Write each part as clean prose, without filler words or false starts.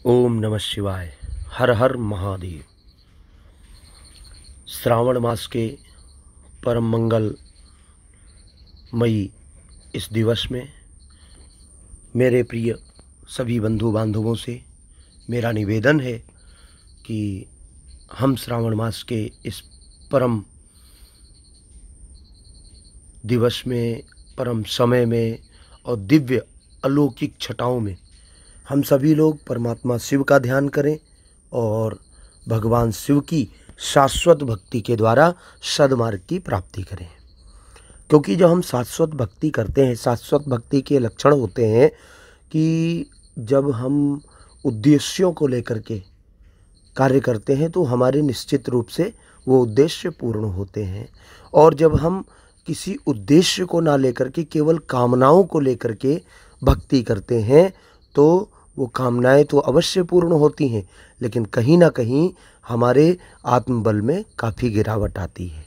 ओम नमः शिवाय। हर हर महादेव। श्रावण मास के परम मंगलमयी इस दिवस में मेरे प्रिय सभी बंधु बांधवों से मेरा निवेदन है कि हम श्रावण मास के इस परम दिवस में, परम समय में और दिव्य अलौकिक छटाओं में हम सभी लोग परमात्मा शिव का ध्यान करें और भगवान शिव की शाश्वत भक्ति के द्वारा सद्मार्ग की प्राप्ति करें। क्योंकि जब हम शाश्वत भक्ति करते हैं, शाश्वत भक्ति के लक्षण होते हैं कि जब हम उद्देश्यों को लेकर के कार्य करते हैं तो हमारे निश्चित रूप से वो उद्देश्य पूर्ण होते हैं। और जब हम किसी उद्देश्य को ना लेकर के केवल कामनाओं को लेकर के भक्ति करते हैं तो वो कामनाएं तो अवश्य पूर्ण होती हैं, लेकिन कहीं ना कहीं हमारे आत्मबल में काफ़ी गिरावट आती है।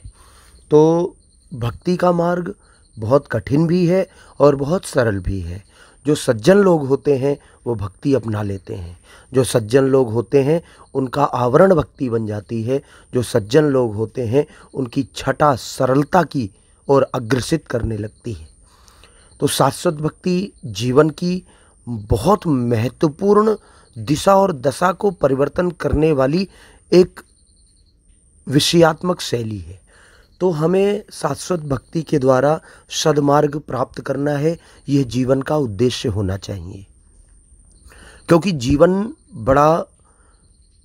तो भक्ति का मार्ग बहुत कठिन भी है और बहुत सरल भी है। जो सज्जन लोग होते हैं वो भक्ति अपना लेते हैं। जो सज्जन लोग होते हैं उनका आवरण भक्ति बन जाती है। जो सज्जन लोग होते हैं उनकी छटा सरलता की ओर अग्रसित करने लगती है। तो शाश्वत भक्ति जीवन की बहुत महत्वपूर्ण दिशा और दशा को परिवर्तन करने वाली एक विषयात्मक शैली है। तो हमें शाश्वत भक्ति के द्वारा सद्मार्ग प्राप्त करना है, यह जीवन का उद्देश्य होना चाहिए। क्योंकि जीवन बड़ा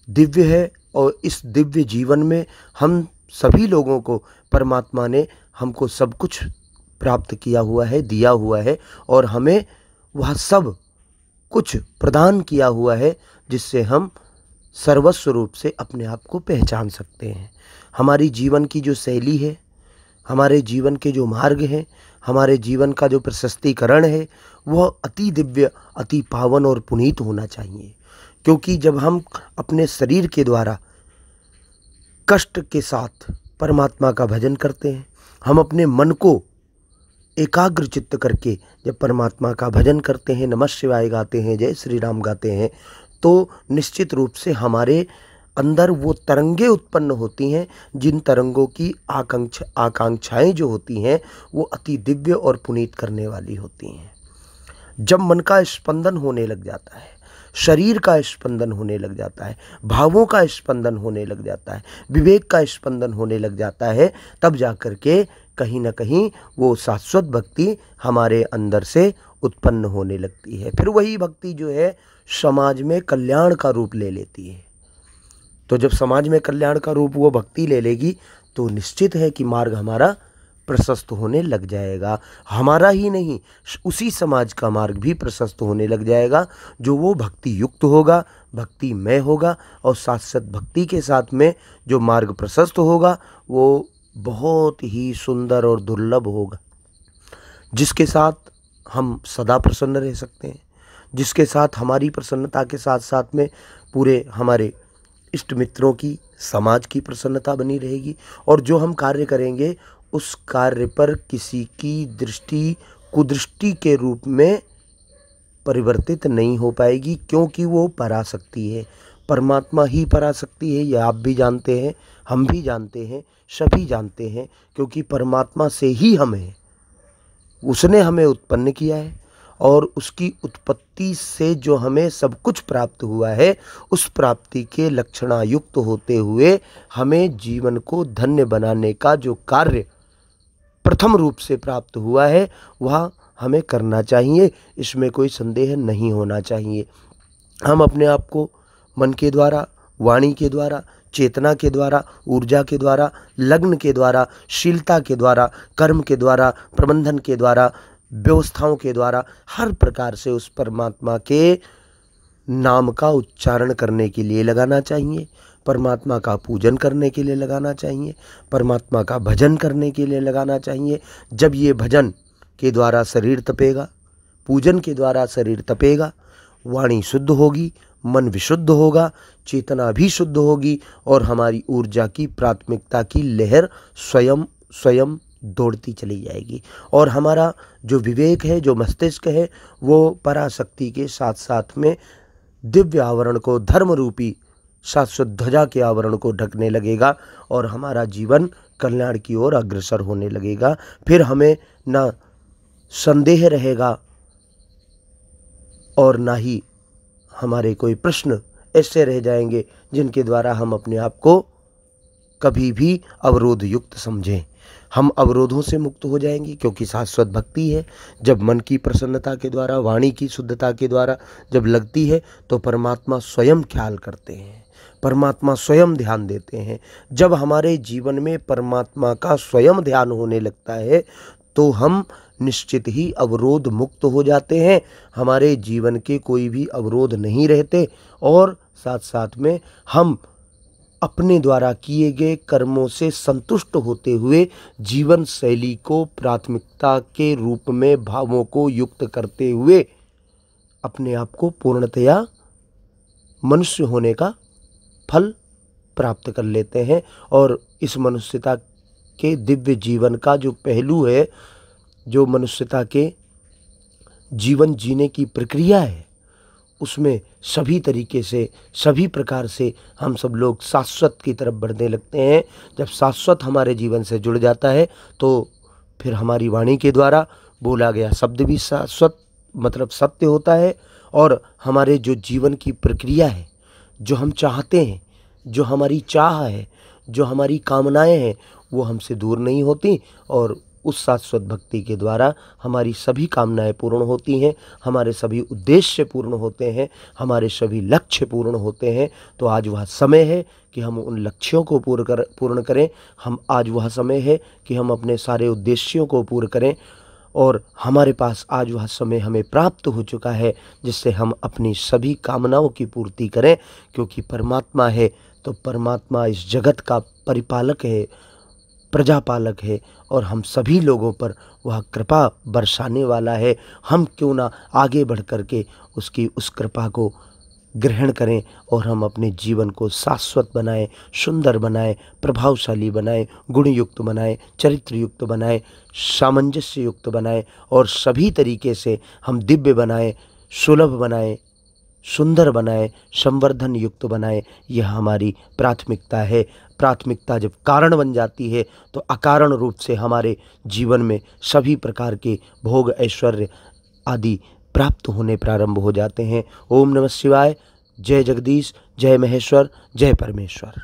दिव्य है और इस दिव्य जीवन में हम सभी लोगों को परमात्मा ने हमको सब कुछ प्राप्त किया हुआ है, दिया हुआ है और हमें वह सब कुछ प्रदान किया हुआ है जिससे हम सर्वस्व रूप से अपने आप को पहचान सकते हैं। हमारी जीवन की जो शैली है, हमारे जीवन के जो मार्ग हैं, हमारे जीवन का जो प्रशस्तीकरण है वह अति दिव्य, अति पावन और पुनीत होना चाहिए। क्योंकि जब हम अपने शरीर के द्वारा कष्ट के साथ परमात्मा का भजन करते हैं, हम अपने मन को एकाग्र चित्त करके जब परमात्मा का भजन करते हैं, नमः शिवाय गाते हैं, जय श्री राम गाते हैं, तो निश्चित रूप से हमारे अंदर वो तरंगें उत्पन्न होती हैं जिन तरंगों की आकांक्षाएं जो होती हैं वो अति दिव्य और पुनीत करने वाली होती हैं। जब मन का स्पंदन होने लग जाता है, शरीर का स्पंदन होने लग जाता है, भावों का स्पंदन होने लग जाता है, विवेक का स्पंदन होने लग जाता है, तब जाकर के कहीं ना कहीं वो शाश्वत भक्ति हमारे अंदर से उत्पन्न होने लगती है। फिर वही भक्ति जो है समाज में कल्याण का रूप ले लेती है। तो जब समाज में कल्याण का रूप वो भक्ति ले लेगी तो निश्चित है कि मार्ग हमारा प्रशस्त होने लग जाएगा। हमारा ही नहीं, उसी समाज का मार्ग भी प्रशस्त होने लग जाएगा जो वो भक्ति युक्त होगा, भक्तिमय होगा। और शाश्वत भक्ति के साथ में जो मार्ग प्रशस्त होगा वो बहुत ही सुंदर और दुर्लभ होगा, जिसके साथ हम सदा प्रसन्न रह सकते हैं, जिसके साथ हमारी प्रसन्नता के साथ साथ में पूरे हमारे इष्ट मित्रों की, समाज की प्रसन्नता बनी रहेगी। और जो हम कार्य करेंगे उस कार्य पर किसी की दृष्टि कुदृष्टि के रूप में परिवर्तित नहीं हो पाएगी, क्योंकि वो पराशक्ति है। परमात्मा ही पराशक्ति है, यह आप भी जानते हैं, हम भी जानते हैं, सभी जानते हैं। क्योंकि परमात्मा से ही हम हैं, उसने हमें उत्पन्न किया है और उसकी उत्पत्ति से जो हमें सब कुछ प्राप्त हुआ है उस प्राप्ति के लक्षणायुक्त होते हुए हमें जीवन को धन्य बनाने का जो कार्य प्रथम रूप से प्राप्त हुआ है वह हमें करना चाहिए। इसमें कोई संदेह नहीं होना चाहिए। हम अपने आप को मन के द्वारा, वाणी के द्वारा, चेतना के द्वारा, ऊर्जा के द्वारा, लग्न के द्वारा, शीलता के द्वारा, कर्म के द्वारा, प्रबंधन के द्वारा, व्यवस्थाओं के द्वारा हर प्रकार से उस परमात्मा के नाम का उच्चारण करने के लिए लगाना चाहिए, परमात्मा का पूजन करने के लिए लगाना चाहिए, परमात्मा का भजन करने के लिए लगाना चाहिए। जब ये भजन के द्वारा शरीर तपेगा, पूजन के द्वारा शरीर तपेगा, वाणी शुद्ध होगी, मन विशुद्ध होगा, चेतना भी शुद्ध होगी और हमारी ऊर्जा की प्राथमिकता की लहर स्वयं स्वयं दौड़ती चली जाएगी। और हमारा जो विवेक है, जो मस्तिष्क है, वो पराशक्ति के साथ साथ में दिव्य आवरण को, धर्म रूपी शाश्वत ध्वजा के आवरण को ढकने लगेगा और हमारा जीवन कल्याण की ओर अग्रसर होने लगेगा। फिर हमें ना संदेह रहेगा और ना ही हमारे कोई प्रश्न ऐसे रह जाएंगे जिनके द्वारा हम अपने आप को कभी भी अवरोध युक्त समझें। हम अवरोधों से मुक्त हो जाएंगे क्योंकि शाश्वत भक्ति है। जब मन की प्रसन्नता के द्वारा, वाणी की शुद्धता के द्वारा जब लगती है तो परमात्मा स्वयं ख्याल करते हैं, परमात्मा स्वयं ध्यान देते हैं। जब हमारे जीवन में परमात्मा का स्वयं ध्यान होने लगता है तो हम निश्चित ही अवरोध मुक्त हो जाते हैं। हमारे जीवन के कोई भी अवरोध नहीं रहते और साथ साथ में हम अपने द्वारा किए गए कर्मों से संतुष्ट होते हुए जीवन शैली को प्राथमिकता के रूप में भावों को युक्त करते हुए अपने आप को पूर्णतया मनुष्य होने का फल प्राप्त कर लेते हैं। और इस मनुष्यता के दिव्य जीवन का जो पहलू है, जो मनुष्यता के जीवन जीने की प्रक्रिया है, उसमें सभी तरीके से, सभी प्रकार से हम सब लोग शाश्वत की तरफ बढ़ने लगते हैं। जब शाश्वत हमारे जीवन से जुड़ जाता है तो फिर हमारी वाणी के द्वारा बोला गया शब्द भी शाश्वत मतलब सत्य होता है और हमारे जो जीवन की प्रक्रिया है, जो हम चाहते हैं, जो हमारी चाह है, जो हमारी कामनाएं हैं, वो हमसे दूर नहीं होती और उस शाश्वत भक्ति के द्वारा हमारी सभी कामनाएं पूर्ण होती हैं, हमारे सभी उद्देश्य पूर्ण होते हैं, हमारे सभी लक्ष्य पूर्ण होते हैं। तो आज वह समय है कि हम उन लक्ष्यों को पूर्ण करें। आज वह समय है कि हम अपने सारे उद्देश्यों को पूर्ण करें और हमारे पास आज वह समय हमें प्राप्त हो चुका है जिससे हम अपनी सभी कामनाओं की पूर्ति करें। क्योंकि परमात्मा है तो परमात्मा इस जगत का परिपालक है, प्रजापालक है और हम सभी लोगों पर वह कृपा बरसाने वाला है। हम क्यों ना आगे बढ़ कर के उसकी उस कृपा को ग्रहण करें और हम अपने जीवन को शाश्वत बनाएं, सुंदर बनाएं, प्रभावशाली बनाएं, गुणयुक्त बनाएं, चरित्र युक्त बनाएं, सामंजस्य युक्त बनाएं और सभी तरीके से हम दिव्य बनाएं, सुलभ बनाएं, सुंदर बनाएं, संवर्धन युक्त बनाएं। यह हमारी प्राथमिकता है। प्राथमिकता जब कारण बन जाती है तो अकारण रूप से हमारे जीवन में सभी प्रकार के भोग ऐश्वर्य आदि प्राप्त होने प्रारंभ हो जाते हैं। ओम नमः शिवाय। जय जगदीश, जय महेश्वर, जय परमेश्वर।